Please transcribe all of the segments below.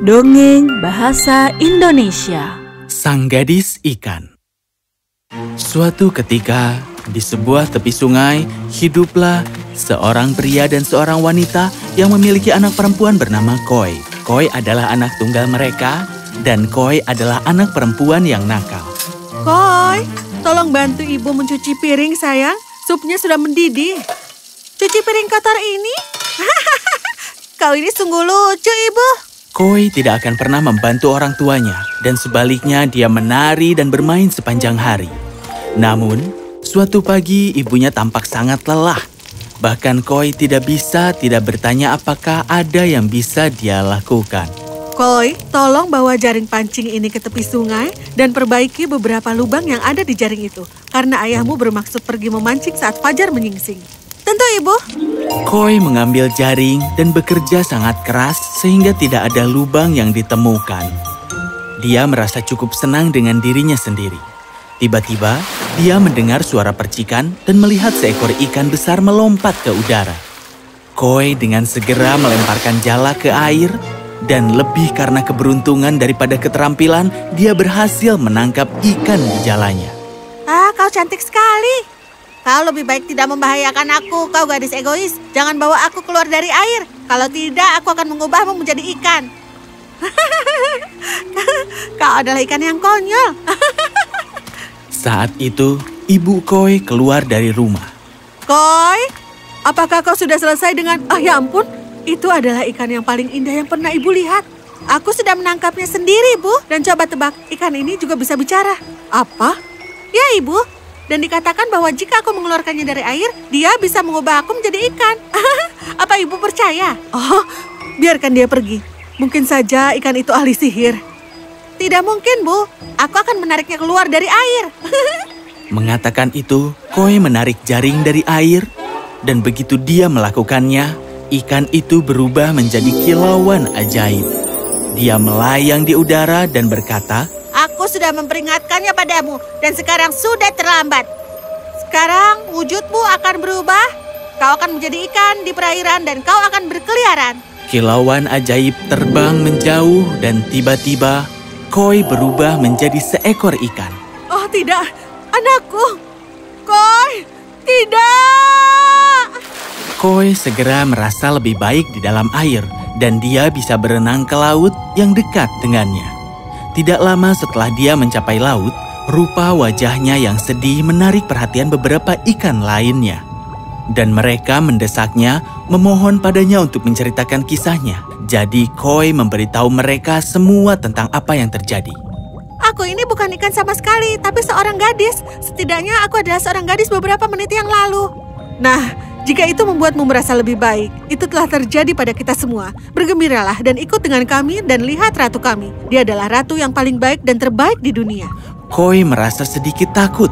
Dongeng Bahasa Indonesia. Sang Gadis Ikan. Suatu ketika, di sebuah tepi sungai, hiduplah seorang pria dan seorang wanita yang memiliki anak perempuan bernama Koi. Koi adalah anak tunggal mereka, dan Koi adalah anak perempuan yang nakal. Koi, tolong bantu ibu mencuci piring, sayang. Supnya sudah mendidih. Cuci piring kotor ini? Kau ini sungguh lucu, ibu. Koi tidak akan pernah membantu orang tuanya, dan sebaliknya dia menari dan bermain sepanjang hari. Namun, suatu pagi ibunya tampak sangat lelah. Bahkan Koi tidak bertanya apakah ada yang bisa dia lakukan. Koi, tolong bawa jaring pancing ini ke tepi sungai dan perbaiki beberapa lubang yang ada di jaring itu. Karena ayahmu bermaksud pergi memancing saat fajar menyingsing. Tentu, Ibu. Koi mengambil jaring dan bekerja sangat keras sehingga tidak ada lubang yang ditemukan. Dia merasa cukup senang dengan dirinya sendiri. Tiba-tiba, dia mendengar suara percikan dan melihat seekor ikan besar melompat ke udara. Koi dengan segera melemparkan jala ke air, dan lebih karena keberuntungan daripada keterampilan, dia berhasil menangkap ikan di jalanya. Ah, kau cantik sekali. Kau lebih baik tidak membahayakan aku, kau gadis egois. Jangan bawa aku keluar dari air. Kalau tidak, aku akan mengubahmu menjadi ikan. Kau adalah ikan yang konyol. Saat itu, ibu Koi keluar dari rumah. Koi, apakah kau sudah selesai dengan... ya ampun, itu adalah ikan yang paling indah yang pernah ibu lihat. Aku sudah menangkapnya sendiri, Bu. Dan coba tebak, ikan ini juga bisa bicara. Apa? Ya, Ibu. Dan dikatakan bahwa jika aku mengeluarkannya dari air, dia bisa mengubah aku menjadi ikan. Apa ibu percaya? Oh, biarkan dia pergi. Mungkin saja ikan itu ahli sihir. Tidak mungkin, Bu. Aku akan menariknya keluar dari air. Mengatakan itu, Koi menarik jaring dari air, dan begitu dia melakukannya, ikan itu berubah menjadi kilauan ajaib. Dia melayang di udara dan berkata, Aku sudah memperingatkannya padamu, dan sekarang sudah terlambat. Sekarang wujudmu akan berubah, kau akan menjadi ikan di perairan dan kau akan berkeliaran. Kilauan ajaib terbang menjauh dan tiba-tiba Koi berubah menjadi seekor ikan. Oh tidak, anakku. Koi, tidak. Koi segera merasa lebih baik di dalam air dan dia bisa berenang ke laut yang dekat dengannya. Tidak lama setelah dia mencapai laut, rupa wajahnya yang sedih menarik perhatian beberapa ikan lainnya. Dan mereka mendesaknya, memohon padanya untuk menceritakan kisahnya. Jadi Koi memberitahu mereka semua tentang apa yang terjadi. Aku ini bukan ikan sama sekali, tapi seorang gadis. Setidaknya aku adalah seorang gadis beberapa menit yang lalu. Nah, jika itu membuatmu merasa lebih baik, itu telah terjadi pada kita semua. Bergembiralah dan ikut dengan kami dan lihat ratu kami. Dia adalah ratu yang paling baik dan terbaik di dunia. Koi merasa sedikit takut,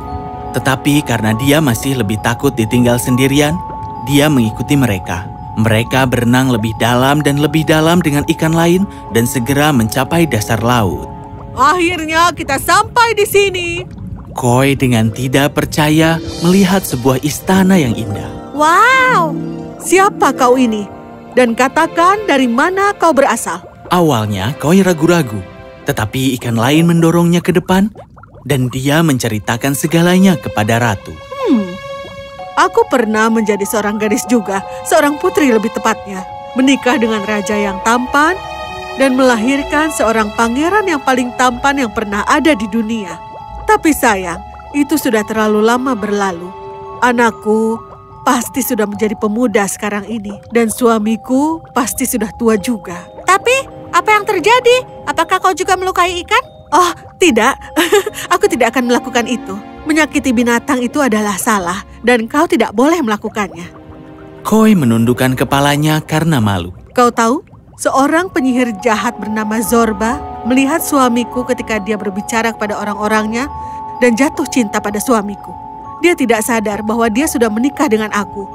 tetapi karena dia masih lebih takut ditinggal sendirian, dia mengikuti mereka. Mereka berenang lebih dalam dan lebih dalam dengan ikan lain dan segera mencapai dasar laut. Akhirnya kita sampai di sini. Koi dengan tidak percaya melihat sebuah istana yang indah. Wow, siapa kau ini? Dan katakan dari mana kau berasal? Awalnya Koi ragu-ragu, tetapi ikan lain mendorongnya ke depan dan dia menceritakan segalanya kepada ratu. Aku pernah menjadi seorang gadis juga, seorang putri lebih tepatnya. Menikah dengan raja yang tampan dan melahirkan seorang pangeran yang paling tampan yang pernah ada di dunia. Tapi sayang, itu sudah terlalu lama berlalu. Anakku pasti sudah menjadi pemuda sekarang ini. Dan suamiku pasti sudah tua juga. Tapi, apa yang terjadi? Apakah kau juga melukai ikan? Oh, tidak. Aku tidak akan melakukan itu. Menyakiti binatang itu adalah salah, dan kau tidak boleh melakukannya. Koi menundukkan kepalanya karena malu. Kau tahu, seorang penyihir jahat bernama Zorba melihat suamiku ketika dia berbicara kepada orang-orangnya dan jatuh cinta pada suamiku. Dia tidak sadar bahwa dia sudah menikah dengan aku.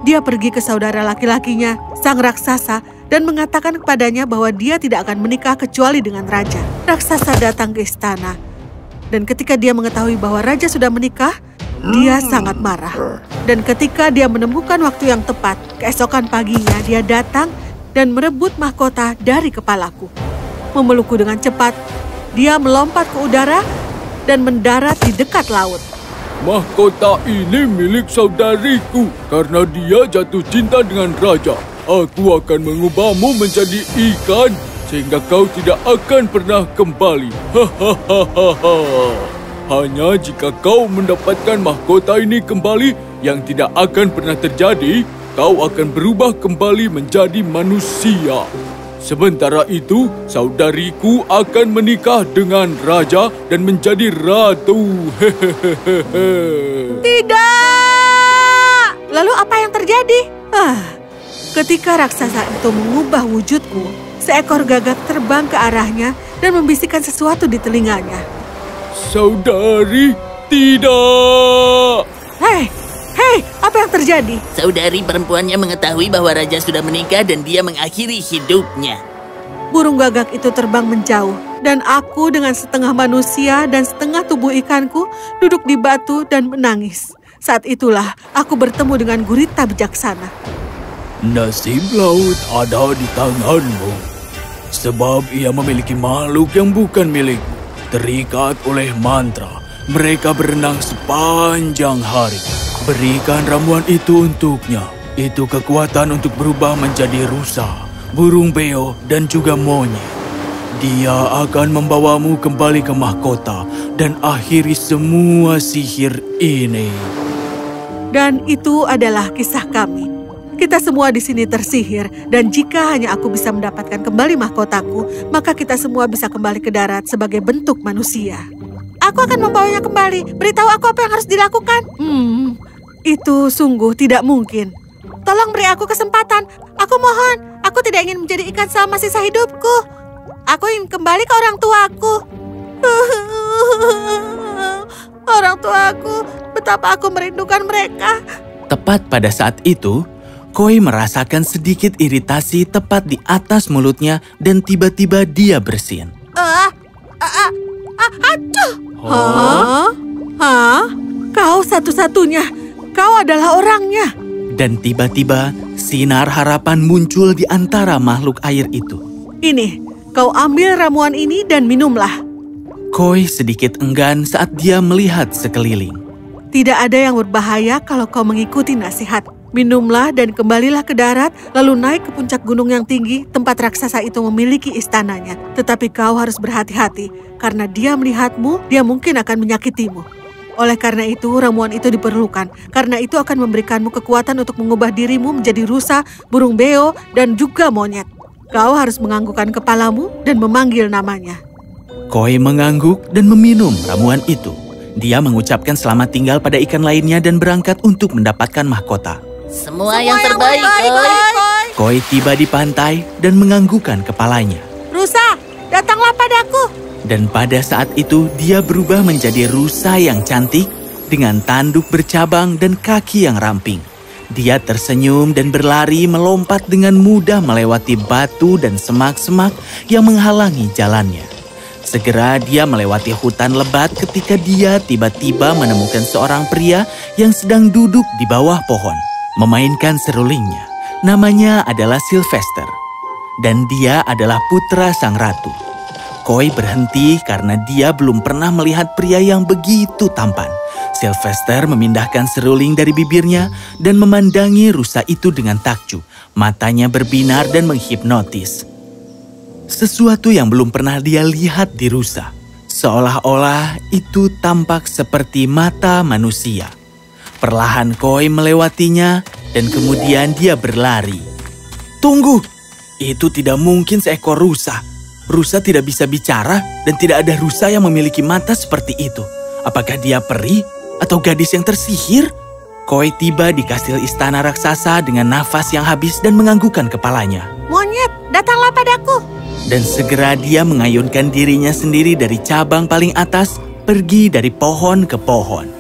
Dia pergi ke saudara laki-lakinya, sang raksasa, dan mengatakan kepadanya bahwa dia tidak akan menikah kecuali dengan raja. Raksasa datang ke istana, dan ketika dia mengetahui bahwa raja sudah menikah, dia sangat marah. Dan ketika dia menemukan waktu yang tepat, keesokan paginya dia datang dan merebut mahkota dari kepalaku. memelukku dengan cepat. Dia melompat ke udara dan mendarat di dekat laut. Mahkota ini milik saudariku karena dia jatuh cinta dengan raja. Aku akan mengubahmu menjadi ikan sehingga kau tidak akan pernah kembali. Hahaha. Hanya jika kau mendapatkan mahkota ini kembali yang tidak akan pernah terjadi, kau akan berubah kembali menjadi manusia. Sementara itu, saudariku akan menikah dengan raja dan menjadi ratu. Tidak! Lalu apa yang terjadi? Ketika raksasa itu mengubah wujudku, seekor gagak terbang ke arahnya dan membisikkan sesuatu di telinganya. Saudari, tidak! Hei, apa yang terjadi? Saudari perempuannya mengetahui bahwa raja sudah menikah dan dia mengakhiri hidupnya. Burung gagak itu terbang menjauh, dan aku dengan setengah manusia dan setengah tubuh ikanku duduk di batu dan menangis. Saat itulah aku bertemu dengan gurita bijaksana. Nasib laut ada di tanganmu, sebab ia memiliki makhluk yang bukan milikmu. Terikat oleh mantra, mereka berenang sepanjang hari. Berikan ramuan itu untuknya. Itu kekuatan untuk berubah menjadi rusa, burung beo, dan juga monyet. Dia akan membawamu kembali ke mahkota dan akhiri semua sihir ini. Dan itu adalah kisah kami. Kita semua di sini tersihir, dan jika hanya aku bisa mendapatkan kembali mahkotaku, maka kita semua bisa kembali ke darat sebagai bentuk manusia. Aku akan membawanya kembali. Beritahu aku apa yang harus dilakukan. Itu sungguh tidak mungkin. Tolong beri aku kesempatan. Aku mohon. Aku tidak ingin menjadi ikan selama sisa hidupku. Aku ingin kembali ke orang tuaku. Orang tuaku, betapa aku merindukan mereka. Tepat pada saat itu, Koi merasakan sedikit iritasi tepat di atas mulutnya dan tiba-tiba dia bersin. Aduh. Kau satu-satunya. Kau adalah orangnya. Dan tiba-tiba sinar harapan muncul di antara makhluk air itu. Ini, kau ambil ramuan ini dan minumlah. Koi sedikit enggan saat dia melihat sekeliling. Tidak ada yang berbahaya kalau kau mengikuti nasihat. Minumlah dan kembalilah ke darat, lalu naik ke puncak gunung yang tinggi, tempat raksasa itu memiliki istananya. Tetapi kau harus berhati-hati, karena dia melihatmu, dia mungkin akan menyakitimu. Oleh karena itu, ramuan itu diperlukan. Karena itu akan memberikanmu kekuatan untuk mengubah dirimu menjadi rusa, burung beo, dan juga monyet. Kau harus menganggukkan kepalamu dan memanggil namanya. Koi mengangguk dan meminum ramuan itu. Dia mengucapkan selamat tinggal pada ikan lainnya dan berangkat untuk mendapatkan mahkota. Semua yang terbaik, Koi. Koi tiba di pantai dan menganggukkan kepalanya. Rusa, datanglah padaku. Dan pada saat itu dia berubah menjadi rusa yang cantik dengan tanduk bercabang dan kaki yang ramping. Dia tersenyum dan berlari melompat dengan mudah melewati batu dan semak-semak yang menghalangi jalannya. Segera dia melewati hutan lebat ketika dia tiba-tiba menemukan seorang pria yang sedang duduk di bawah pohon, memainkan serulingnya. Namanya adalah Sylvester, dan dia adalah putra sang ratu. Koi berhenti karena dia belum pernah melihat pria yang begitu tampan. Sylvester memindahkan seruling dari bibirnya dan memandangi rusa itu dengan takjub. Matanya berbinar dan menghipnotis. Sesuatu yang belum pernah dia lihat di rusa. Seolah-olah itu tampak seperti mata manusia. Perlahan Koi melewatinya dan kemudian dia berlari. Tunggu, itu tidak mungkin seekor rusa. Rusa tidak bisa bicara dan tidak ada rusa yang memiliki mata seperti itu. Apakah dia peri atau gadis yang tersihir? Koi tiba di kastil istana raksasa dengan nafas yang habis dan menganggukkan kepalanya. Monyet, datanglah padaku. Dan segera dia mengayunkan dirinya sendiri dari cabang paling atas, pergi dari pohon ke pohon.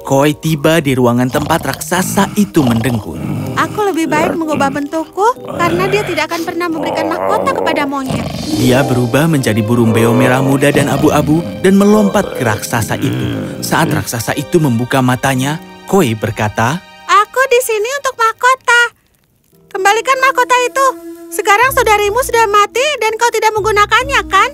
Koi tiba di ruangan tempat raksasa itu mendengkur. Aku lebih baik mengubah bentukku karena dia tidak akan pernah memberikan mahkota kepada monyet. Dia berubah menjadi burung beo merah muda dan abu-abu dan melompat ke raksasa itu. Saat raksasa itu membuka matanya, Koi berkata, Aku di sini untuk mahkota. Kembalikan mahkota itu. Sekarang saudarimu sudah mati dan kau tidak menggunakannya, kan?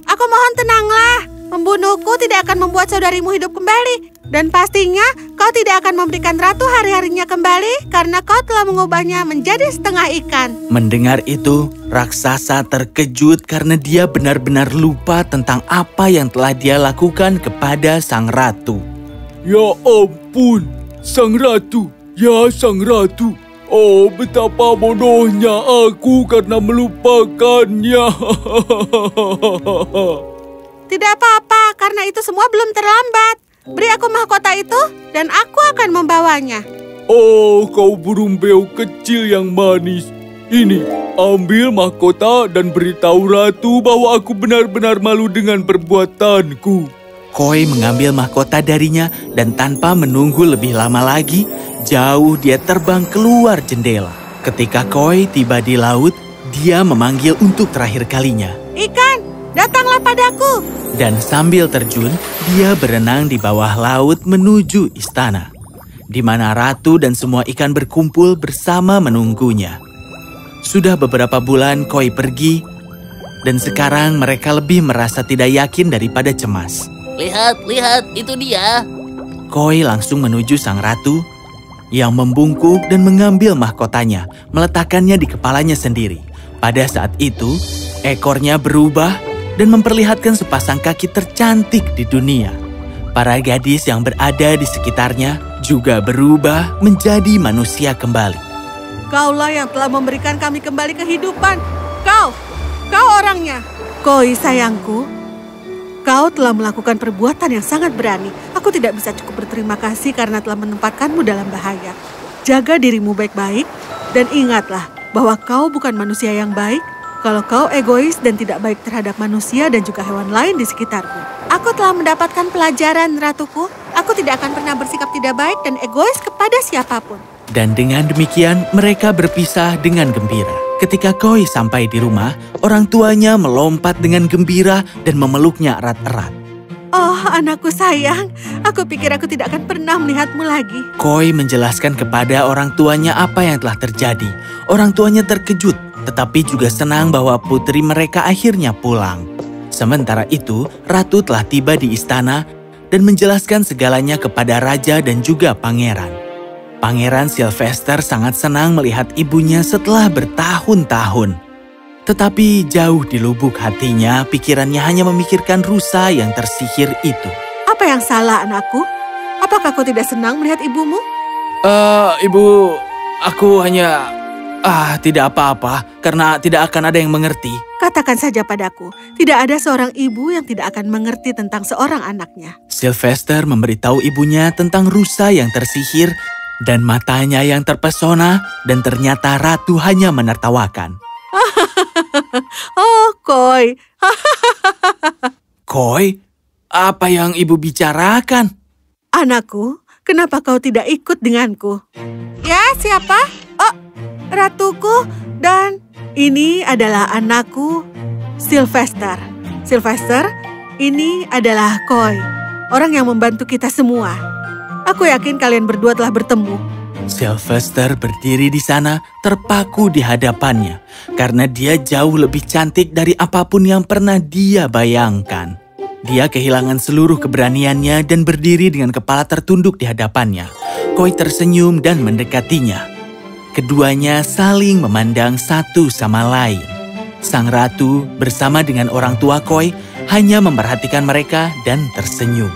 Aku mohon tenanglah. Membunuhku tidak akan membuat saudarimu hidup kembali. Dan pastinya kau tidak akan memberikan ratu hari-harinya kembali karena kau telah mengubahnya menjadi setengah ikan. Mendengar itu, raksasa terkejut karena dia benar-benar lupa tentang apa yang telah dia lakukan kepada sang ratu. Ya ampun, sang ratu. Ya, sang ratu. Oh, betapa bodohnya aku karena melupakannya. Tidak apa-apa, karena itu semua belum terlambat. Beri aku mahkota itu, dan aku akan membawanya. Oh, kau burung beo kecil yang manis. Ini, ambil mahkota dan beritahu ratu bahwa aku benar-benar malu dengan perbuatanku. Koi mengambil mahkota darinya dan tanpa menunggu lebih lama lagi, jauh dia terbang keluar jendela. Ketika Koi tiba di laut, dia memanggil untuk terakhir kalinya. Ikan, datanglah padaku. Dan sambil terjun, dia berenang di bawah laut menuju istana, di mana ratu dan semua ikan berkumpul bersama menunggunya. Sudah beberapa bulan Koi pergi, dan sekarang mereka lebih merasa tidak yakin daripada cemas. Lihat, itu dia. Koi langsung menuju sang ratu yang membungkuk dan mengambil mahkotanya, meletakkannya di kepalanya sendiri. Pada saat itu, ekornya berubah dan memperlihatkan sepasang kaki tercantik di dunia. Para gadis yang berada di sekitarnya juga berubah menjadi manusia kembali. Kaulah yang telah memberikan kami kembali kehidupan. Kau orangnya. Koi sayangku, kau telah melakukan perbuatan yang sangat berani. Aku tidak bisa cukup berterima kasih karena telah menempatkanmu dalam bahaya. Jaga dirimu baik-baik dan ingatlah bahwa kau bukan manusia yang baik. Kalau kau egois dan tidak baik terhadap manusia dan juga hewan lain di sekitarmu. Aku telah mendapatkan pelajaran, ratuku. Aku tidak akan pernah bersikap tidak baik dan egois kepada siapapun. Dan dengan demikian, mereka berpisah dengan gembira. Ketika Koi sampai di rumah, orang tuanya melompat dengan gembira dan memeluknya erat-erat. Oh, anakku sayang. Aku pikir aku tidak akan pernah melihatmu lagi. Koi menjelaskan kepada orang tuanya apa yang telah terjadi. Orang tuanya terkejut, tetapi juga senang bahwa putri mereka akhirnya pulang. Sementara itu, ratu telah tiba di istana dan menjelaskan segalanya kepada raja dan juga pangeran. Pangeran Sylvester sangat senang melihat ibunya setelah bertahun-tahun. Tetapi jauh di lubuk hatinya, pikirannya hanya memikirkan rusa yang tersihir itu. Apa yang salah, anakku? Apakah kau tidak senang melihat ibumu? Ibu, aku hanya... tidak apa-apa, karena tidak akan ada yang mengerti. Katakan saja padaku, tidak ada seorang ibu yang tidak akan mengerti tentang seorang anaknya. Sylvester memberitahu ibunya tentang rusa yang tersihir dan matanya yang terpesona, dan ternyata ratu hanya menertawakan. Oh, Koi. Koi, apa yang ibu bicarakan? Anakku, kenapa kau tidak ikut denganku? Ya, siapa? Oh, ratuku, dan ini adalah anakku, Sylvester. Sylvester, ini adalah Koi, orang yang membantu kita semua. Aku yakin kalian berdua telah bertemu. Sylvester berdiri di sana, terpaku di hadapannya, karena dia jauh lebih cantik dari apapun yang pernah dia bayangkan. Dia kehilangan seluruh keberaniannya dan berdiri dengan kepala tertunduk di hadapannya. Koi tersenyum dan mendekatinya. Keduanya saling memandang satu sama lain. Sang ratu bersama dengan orang tua Koi hanya memperhatikan mereka dan tersenyum.